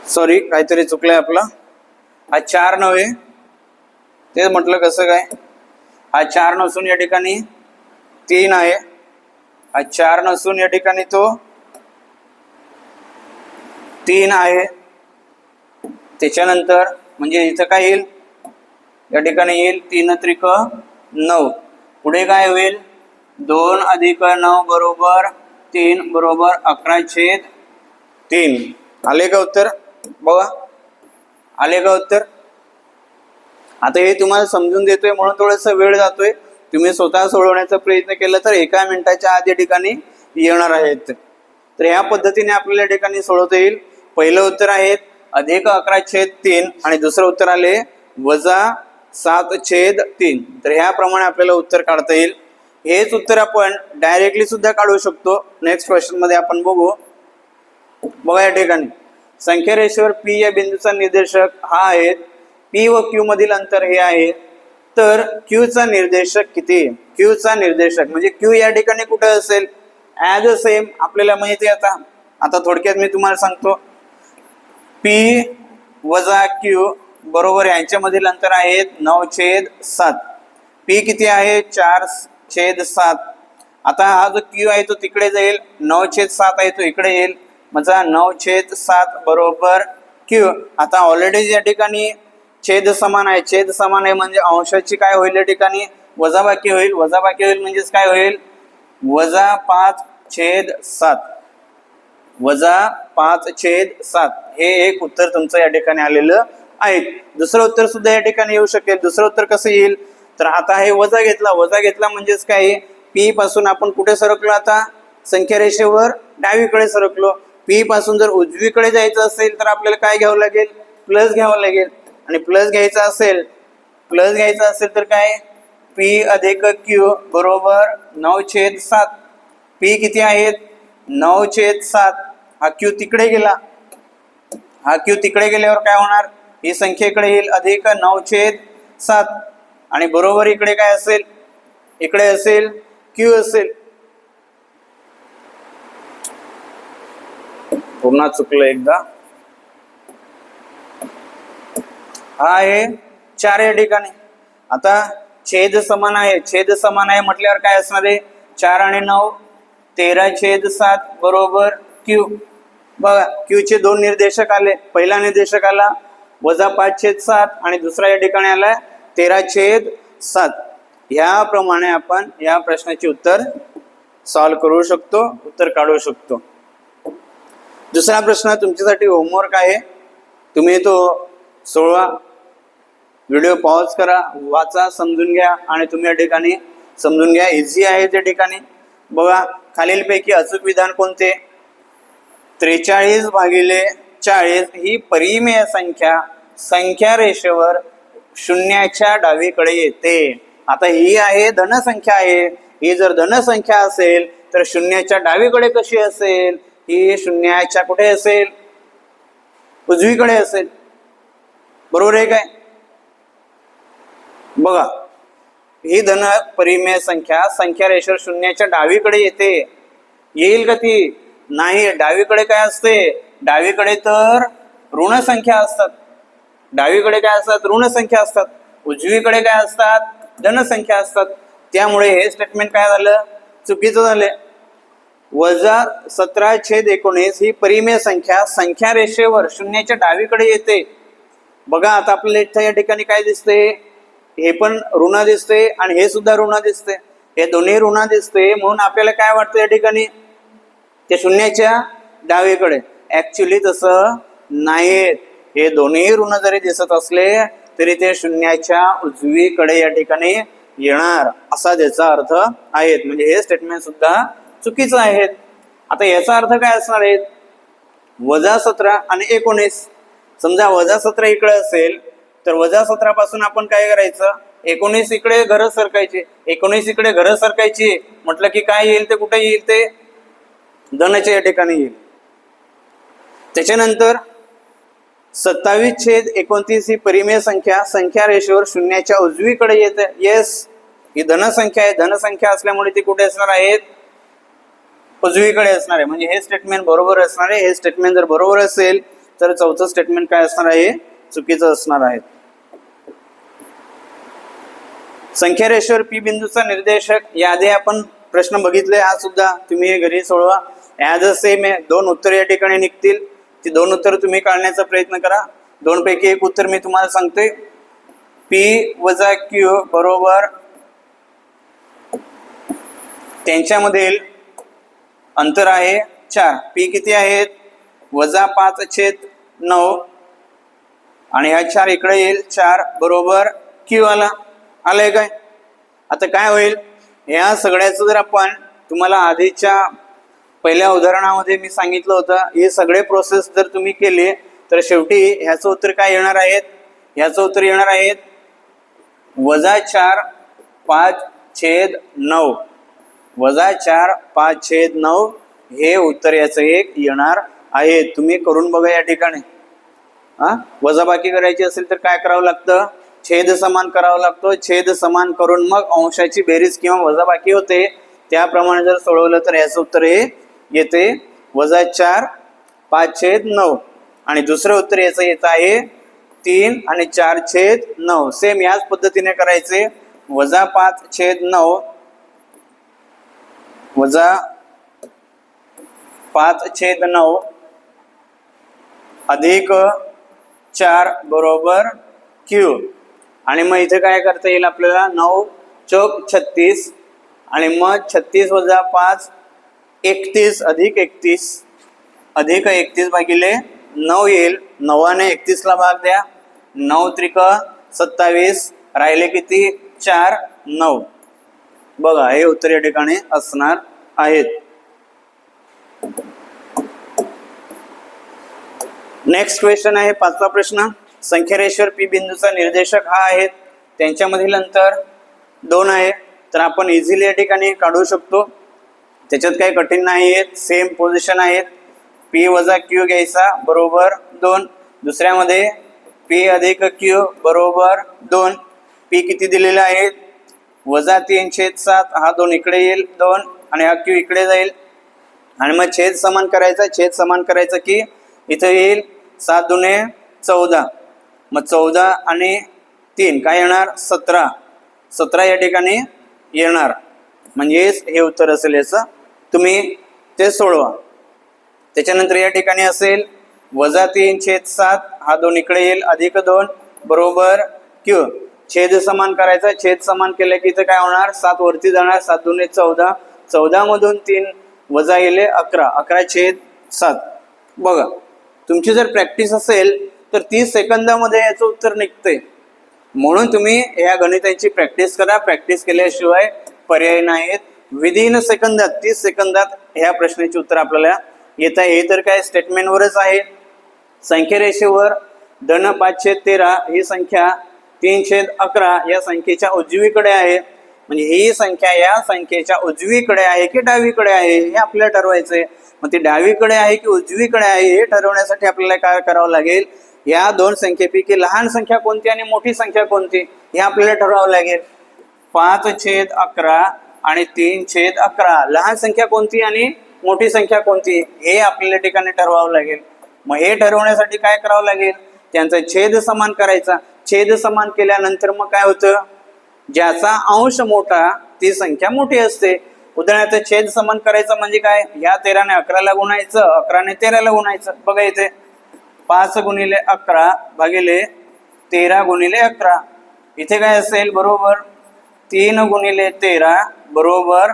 सॉरी काहीतरी चुकलंय आपला, हा 4 नव्हे, ते म्हटलं कसं काय, हा 4 नसून या ठिकाणी 3 आहे, हा 4 नसून या ठिकाणी तो 3 आहे. त्याच्यानंतर म्हणजे इथं काय येईल, या ठिकाणी येईल 3 त्रिक 9, पुढे काय होईल, 2 अधिक 9 बरोबर 3 बरोबर 11/3. आले का उत्तर, बघा आले का उत्तर. आता हे तुम्हाला समजून देतोय म्हणून थोडासा वेळ जातोय, तुम्ही स्वतः सोडवण्याचा प्रयत्न केला तर 1 मिनिटाच्या आधी ठिकाणी येणार आहेत. तर ह्या पद्धतीने आपल्याला ठिकाणी सोडवता येईल. पहिलं उत्तर आहे अधिक 11/3 आणि दुसरं उत्तर आले वजा 7/3. तर ह्याप्रमाणे आपल्याला उत्तर काढता येईल. हेच उत्तर आपण डायरेक्टली सुद्धा काढू शकतो. नेक्स्ट क्वेश्चन मध्ये आपण बघू. बघा या ठिकाणी संख्या रेषेवर P या बिंदूचा निर्देशक हा आहे, P व Q मधील अंतर हे आहे, तर Q चा निर्देशक किती, Q चा निर्देशक म्हणजे Q या ठिकाणी कुठे असेल, ॲज अ सेम आपल्याला माहिती आहे. आता थोडक्यात मी तुम्हाला सांगतो, P वजा Q बरोबर यांच्यामधील अंतर आहे 9/7. P किती आहे 4/7. आता हा जो Q आहे तो तिकडे जाईल, 9/7 आहे तो इकडे येईल, म्हणजे 9/7 बरोबर Q. आता ऑलरेडी या ठिकाणी छेद समान आहे म्हणजे अंशाची काय होईल या ठिकाणी वजाबाकी होईल म्हणजेच काय होईल वजा 5/7. वजा 5/7 हे एक उत्तर तुमचं या ठिकाणी आलेलं आहेत. दुसरं उत्तर सुद्धा या ठिकाणी येऊ शकेल. दुसरं उत्तर कसं येईल, तर आता हे वजा घेतला, वजा घेतला म्हणजेच काय, पी पासून आपण कुठे सरकलो, आता संख्या रेषेवर डावीकडे सरकलो. पी पासून जर उजवीकडे जायचं असेल तर आपल्याला काय घ्यावं लागेल, प्लस घ्यावं लागेल. आणि प्लस घ्यायचं असेल तर काय, पी अधिक क्यू बरोबर 9/7. पी किती आहेत, 9/7. हा क्यू तिकडे गेला, हा क्यू तिकडे गेल्यावर काय होणार, ही संख्या इकडे येईल अधिक 9/7 आणि बरोबर इकडे काय असेल, इकडे असेल क्यू असेल. पुन्हा चुकलं एकदा. हा आहे 4 या ठिकाणी. आता छेद समान आहे म्हटल्यावर काय असणार आहे, 4 आणि 9 13/7 बरोबर क्यू. बघा क्यू चे दोन निर्देशक आले. पहिला निर्देशक आला -5/7 आणि दुसरा या ठिकाणी आला 13/7. याप्रमाणे आपण या प्रश्नाचे उत्तर सॉल्व्ह करू शकतो, उत्तर काढू शकतो. दुसरा प्रश्न तुमच्यासाठी होमवर्क आहे, तुम्ही तो सोडवा. व्हिडिओ पॉज करा, वाचा, समजून घ्या आणि तुम्ही या ठिकाणी समजून घ्या. इझी आहे त्या ठिकाणी. बघा खालीलपैकी अचूक विधान कोणते, 43/40 ही परिमेय संख्या रेषेवर शून्याच्या डावीकडे येते. आता ही आहे धनसंख्या आहे, ही जर धनसंख्या असेल तर शून्याच्या डावीकडे कशी असेल, ही शून्याच्या कुठे असेल, उजवीकडे असेल. बरोबर आहे काय. बघा ही धन परिमेय संख्या रेषेवर शून्याच्या डावीकडे येते. येईल का ती, नाही. डावीकडे काय असते, डावीकडे तर ऋण संख्या असतात. डावीकडे काय असतात, ऋण संख्या असतात. उजवीकडे काय असतात, धनसंख्या असतात. त्यामुळे हे स्टेटमेंट काय झालं, चुकीचं झालं. -17/19 ही परिमेय संख्या रेषेवर शून्याच्या डावीकडे येते. बघा आता आपल्याला इथं या ठिकाणी काय दिसते, हे पण ऋण दिसते आणि हे सुद्धा ऋण दिसते. हे दोन्ही ऋण दिसते म्हणून आपल्याला काय वाटतं या ठिकाणी, ते शून्याच्या डावीकडे. ऍक्च्युली तसं नाहीत. हे दोन्ही ऋण जरी दिसत असले तरी ते शून्याच्या उजवीकडे या ठिकाणी येणार, असा त्याचा अर्थ आहे. म्हणजे हे स्टेटमेंट सुद्धा चुकीचं आहे. आता याचा अर्थ काय असणार आहे, -17 आणि 19. समजा -17 इकडे असेल तर -17 पासून आपण काय करायचं, 19 इकडे घर सरकायची. 19 इकडे घर सरकायची म्हटलं की काय येईल, ते कुठे येईल, ते धनाच्या या ठिकाणी येईल. त्याच्यानंतर 27/29 ही परिमेय संख्या रेषेवर शून्याच्या उजवीकडे येते. येस, ही धनसंख्या आहे. धनसंख्या असल्यामुळे ती कुठे असणार आहेत, उजवीकडे असणार आहे. म्हणजे हे स्टेटमेंट बरोबर असणार आहे. हे स्टेटमेंट जर बरोबर असेल तर चौथं स्टेटमेंट काय असणार आहे, चुकीचं असणार आहे. संख्या रेषेवर पी बिंदूचा निर्देशक, याआधी आपण प्रश्न बघितले, हा सुद्धा तुम्ही घरी सोडवा. ॲज अ सेम आहे. 2 उत्तर या ठिकाणी निघतील. ती 2 उत्तर तुम्ही काढण्याचा प्रयत्न करा. 2 पैकी एक उत्तर मी तुम्हाला सांगतोय, पी वजा क्यू बरोबर त्यांच्यामधील अंतर आहे 4. पी किती आहेत, -5/9 आणि ह्या 4 इकडे येईल, 4 बरोबर क्यू आलंय काय. आता काय होईल, या सगळ्याचं जर आपण तुम्हाला आधीच्या पहिल्या उदाहरणामध्ये मी सांगितलं होतं, हे सगळे प्रोसेस जर तुम्ही केले तर शेवटी ह्याचं उत्तर काय येणार आहेत, ह्याचं उत्तर येणार आहेत -4/5/9. -4/5/9 हे उत्तर याचं एक येणार आहे. तुम्ही करून बघा या ठिकाणी. वजाबाकी करायची असेल तर काय करावं लागतं, छेद समान करावं लागतो. छेद समान करून मग अंशाची बेरीज किंवा वजाबाकी होते. त्याप्रमाणे जर सोडवलं तर याचं उत्तर हे येते -4/5/9. आणि दुसरं उत्तर याचं येत आहे 3 आणि 4/9. सेम याच पद्धतीने करायचे. -5/9 अधिक 4 बरोबर क्यू. आणि मग इथे काय करता येईल आपल्याला, 9 चौक 36 आणि मग 36 वजा 5 31 अधिक 31 भागिले 9 येईल. 9ने 31 ला भाग द्या 9 त्रिक 27, राहिले किती 4, 9. बघा हे उत्तर या ठिकाणी असणार आहेत. नेक्स्ट क्वेश्चन आहे 5वा प्रश्न. संख्या रेषेवर पी बिंदूचा निर्देशक हा आहे, त्यांच्यामधील अंतर 2 आहे. तर आपण इझिली या ठिकाणी काढू शकतो, त्याच्यात काही कठीण नाही आहेत, सेम पोझिशन आहेत. पी वजा क्यू घ्यायचा बरोबर 2. दुसऱ्यामध्ये पी अधिक क्यू बरोबर 2. पी किती दिलेला आहे वजा 3/7, हा 2 इकडे येईल 2 आणि हा क्यू इकडे जाईल आणि मग छेद समान करायचा. छेद समान करायचं की इथं येईल 7 दुने 14, मग 14 आणि 3 काय येणार 17. 17 या ठिकाणी येणार, म्हणजेच हे उत्तर असेल याचं. तुम्ही ते सोडवा. त्याच्यानंतर या ठिकाणी असेल वजा 3/7, हा 2 इकडे येईल अधिक 2 बरोबर क्यू. छेद समान करायचा. छेद समान केलं की इथं काय होणार 7 वरती जाणार, 7 दुने 14, 14 मधून 3 वजा गेले 11, 11/7. बघा तुमची जर प्रॅक्टिस असेल तर 30 सेकंदामध्ये याचं उत्तर निघते. म्हणून तुम्ही या गणितांची प्रॅक्टिस करा. प्रॅक्टिस केल्याशिवाय पर्याय नाहीत. विदिन सेकंदात 30 सेकंदात ह्या प्रश्नाचे उत्तर आपल्याला येत आहे. हे तर काय स्टेटमेंटवरच आहे. संख्या रेषेवर धन 5/13 ही संख्या 3/11 या संख्येच्या उजवीकडे आहे. म्हणजे ही संख्या या संख्येच्या उजवीकडे आहे की डावीकडे आहे हे आपल्याला ठरवायचंय. मग ती डावीकडे आहे की उजवीकडे आहे हे ठरवण्यासाठी आपल्याला काय करावं लागेल, या दोन संख्येपैकी लहान संख्या कोणती आणि मोठी संख्या कोणती हे आपल्याला ठरवावं लागेल. 5/11 आणि 3/11 लहान संख्या कोणती आणि मोठी संख्या कोणती हे आपल्याला ठिकाणी ठरवावं लागेल. मग हे ठरवण्यासाठी काय करावं लागेल, त्यांचा छेद समान करायचा. छेद समान केल्यानंतर मग काय होतं, ज्याचा अंश मोठा ती संख्या मोठी असते. उदाहरणार्थ छेद समान करायचं म्हणजे काय, या 13ने 11ला गुणायचं, 11ने 13ला गुणायचं. बघा इथे 5 गुणिले 11 भागिले 13 गुणिले 11. इथे काय असेल बरोबर 3 गुणिले 13 बरोबर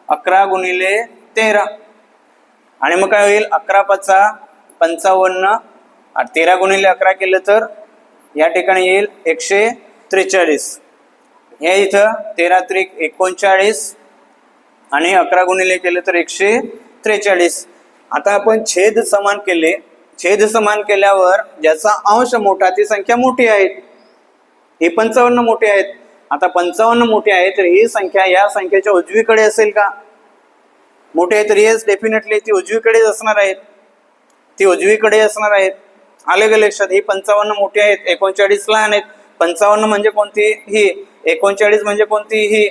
11 गुणिले 13. आणि मग काय होईल 11×5 55, 13 गुणिले 11 केलं तर या ठिकाणी येईल 143. हे इथं 13×3 39 आणि 11 गुणिले केलं तर 143. आता आपण छेद समान केले. छेद समान केल्यावर ज्याचा अंश मोठा ती संख्या मोठी आहे. हे 55 मोठे आहेत. आता 55 मोठे आहे तर ही संख्या या संख्येच्या उजवीकडे असेल का, मोठे आहे तर येस डेफिनेटली ती उजवीकडेच असणार आहेत. ती उजवीकडे असणार आहेत. आले का लक्षात. ही 55 मोठे आहेत, 39 लहान आहेत. 55 म्हणजे कोणती ही, 39 म्हणजे कोणती ही.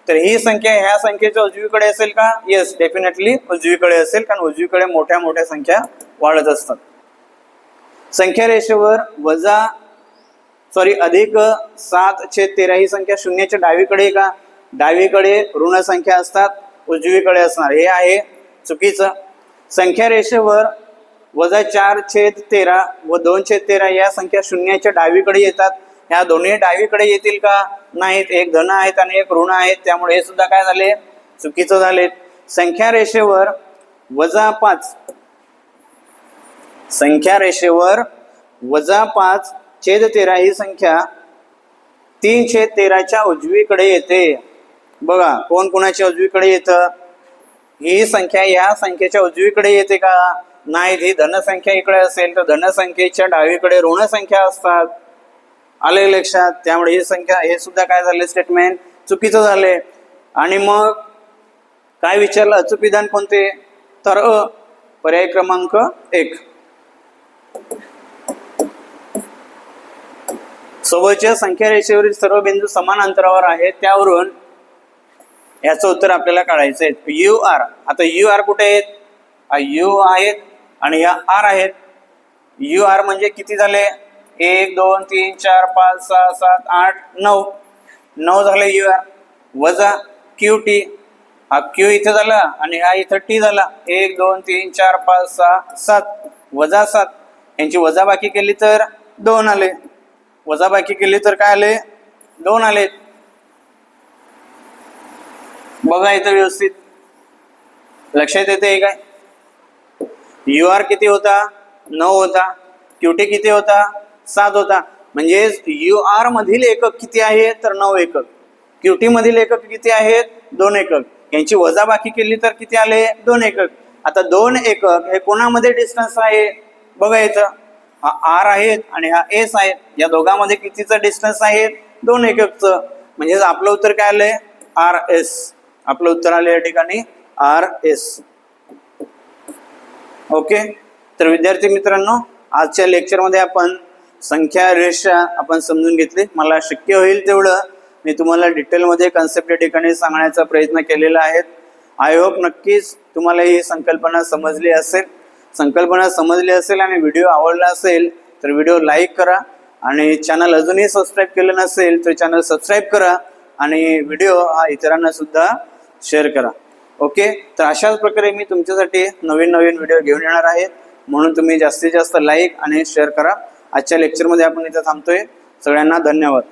तर ही संख्या ह्या संख्येच्या उजवीकडे असेल का, येस डेफिनेटली उजवीकडे असेल, कारण उजवीकडे मोठ्या मोठ्या संख्या वाढत असतात. संख्या रेषेवर अधिक 7/13 ही संख्या शून्याच्या डावीकडे का, डावीकडे ऋण संख्या असतात, उजवीकडे असणार. हे आहे चुकीचं. संख्या रेषेवर -4/13 व 2/13 या संख्या शून्याच्या डावीकडे येतात. ह्या दोन्ही डावीकडे येतील का, नाहीत. एक धन आहेत आणि एक ऋण आहेत, त्यामुळे हे सुद्धा काय झाले, चुकीचं झाले. संख्या रेषेवर -5, संख्या रेषेवर -5/13 ही संख्या 3/13च्या उजवीकडे येते. बघा कोण कोणाच्या उजवीकडे येतं, ही संख्या या संख्येच्या उजवीकडे येते का, नाही. ही धनसंख्या इकडे असेल तर धनसंख्येच्या डावीकडे ऋण संख्या असतात. आले लक्षात. त्यामुळे ही संख्या, हे सुद्धा काय झाले स्टेटमेंट चुकीचं झाले. आणि मग काय विचारलं, अचूक विधान कोणते, तर पर्याय क्रमांक 1. सोबतच्या संख्या रेषेवरील सर्व बिंदू समान अंतरावर आहेत, त्यावरून याचं उत्तर आपल्याला काढायचं आहे. U R. आता यू आर कुठे आहेत, यू आहेत आणि या आर आहेत. यू आर म्हणजे किती झाले, 1 2 3 4 5 6 7 8 9, 9 झाले यू आर. वजा क्यू टी, हा क्यू इथे झाला आणि हा इथं टी झाला. 1 2 3 4 5 6 7 वजा 7. यांची वजाबाकी केली तर 2 आले. वजाबाकी केली तर काय आले, 2 आले. बघा इथं व्यवस्थित लक्षात येते काय. यू आर किती होता, 9 होता. क्यूटी किती होता, 7 होता. म्हणजेच UR मधील एकक किती आहे तर 9 एकक, QT मधील एकक किती आहेत 2 एकक, यांची वजाबाकी केली तर किती आले 2 एकक. आता 2 एकक हे कोणामध्ये डिस्टन्स आहे बघा, इथं हा R आहेत आणि हा S आहे, या दोघांमध्ये कितीचं डिस्टन्स आहे 2 एककचं. म्हणजे आपलं उत्तर काय आलंय RS. आपलं उत्तर आले या ठिकाणी RS. ओके. तर विद्यार्थी मित्रांनो, आजच्या लेक्चरमध्ये आपण संख्या रेषा आपण समजून घेतली. मला शक्य होईल तेवढं मी तुम्हाला डिटेलमध्ये कन्सेप्ट या ठिकाणी सांगण्याचा प्रयत्न केलेला आहे. आय होप नक्कीच तुम्हाला ही संकल्पना समजली असेल. संकल्पना समजली असेल आणि व्हिडिओ आवडला असेल तर व्हिडिओ लाईक करा आणि चॅनल अजूनही सबस्क्राईब केलं नसेल तर चॅनल सबस्क्राईब करा आणि व्हिडिओ हा इतरांना सुद्धा शेअर करा. ओके. तर अशाच प्रकारे मी तुमच्यासाठी नवीन व्हिडिओ घेऊन येणार आहे, म्हणून तुम्ही जास्तीत जास्त लाईक आणि शेअर करा. आजच्या लेक्चरमध्ये आपण इथं थांबतोय. सगळ्यांना धन्यवाद.